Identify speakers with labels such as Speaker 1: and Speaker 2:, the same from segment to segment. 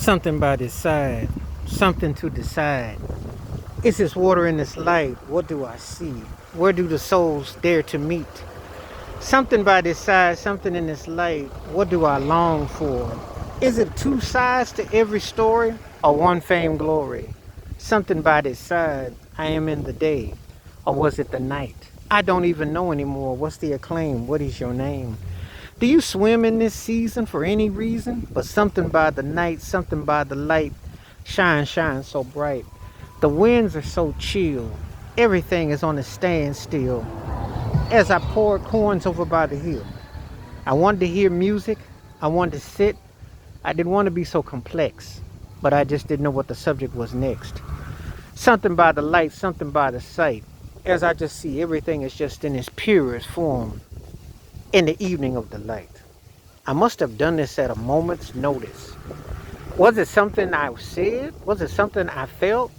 Speaker 1: Something by this side, something to decide. Is this water in this light? What do I see? Where do the souls dare to meet? Something by this side, something in this light. What do I long for? Is it two sides to every story or one fame glory? Something by this side, I am in the day, or was it the night? I don't even know anymore. What's the acclaim? What is your name? Do you swim in this season for any reason? But something by the night, something by the light, shine so bright. The winds are so chill. Everything is on a standstill. As I poured corns over by the hill, I wanted to hear music. I wanted to sit. I didn't want to be so complex, but I just didn't know what the subject was next. Something by the light, something by the sight. As I just see everything is just in its purest form in the evening of delight. I must have done this at a moment's notice. Was it something I said? Was it something I felt?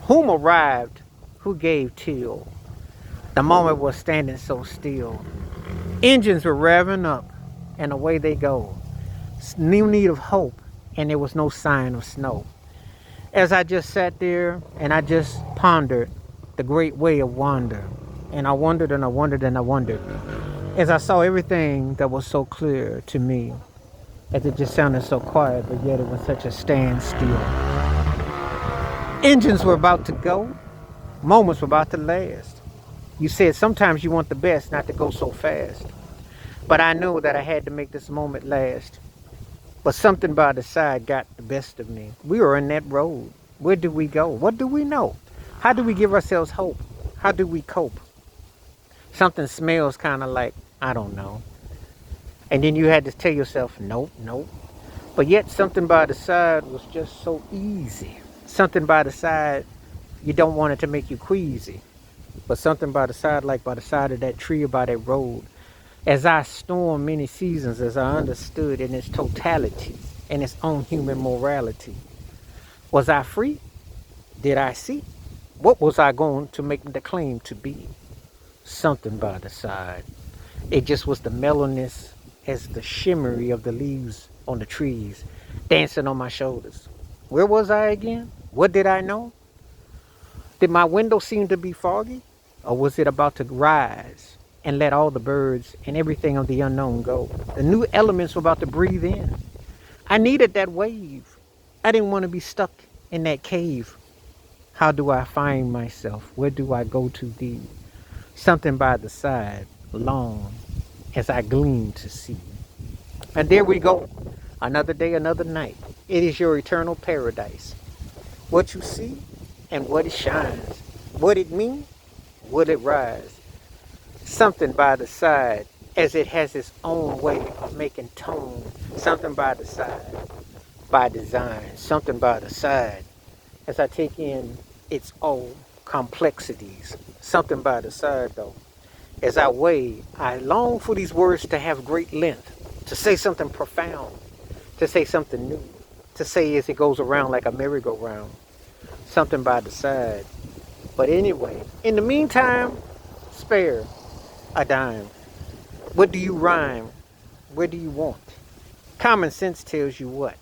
Speaker 1: Whom arrived? Who gave till? The moment was standing so still. Engines were revving up, and away they go. New need of hope, and there was no sign of snow. As I just sat there, and I just pondered the great way of wonder. And I wondered, and I wondered, and I wondered. As I saw everything that was so clear to me, as it just sounded so quiet, but yet it was such a standstill. Engines were about to go, moments were about to last. You said sometimes you want the best, not to go so fast. But I knew that I had to make this moment last. But something by the side got the best of me. We were on that road. Where do we go? What do we know? How do we give ourselves hope? How do we cope? Something smells kind of like, I don't know. And then you had to tell yourself, nope, nope. But yet something by the side was just so easy. Something by the side, you don't want it to make you queasy. But something by the side, like by the side of that tree or by that road, as I stormed many seasons, as I understood in its totality and its own human morality. Was I free? Did I see? What was I going to make the claim to be? Something by the side. It just was the mellowness as the shimmery of the leaves on the trees dancing on my shoulders. Where was I again? What did I know? Did my window seem to be foggy? Or was it about to rise and let all the birds and everything of the unknown go? The new elements were about to breathe in. I needed that wave. I didn't want to be stuck in that cave. How do I find myself? Where do I go to thee? Something by the side, long as I gleam to see. And there we go. Another day, another night. It is your eternal paradise. What you see and what it shines. What it means, what it rise. Something by the side, as it has its own way of making tone. Something by the side, by design. Something by the side, as I take in its own complexities. Something by the side, though. As I weigh, I long for these words to have great length, to say something profound, to say something new, to say as it goes around like a merry-go-round. Something by the side. But anyway, in the meantime, spare a dime. What do you rhyme? Where do you want? Common sense tells you what?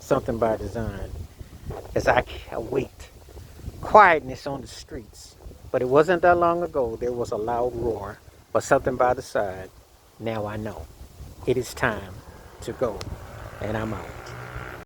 Speaker 1: Something by design. As I await quietness on the streets. But it wasn't that long ago there was a loud roar. But something by the side. Now I know. It is time to go. And I'm out.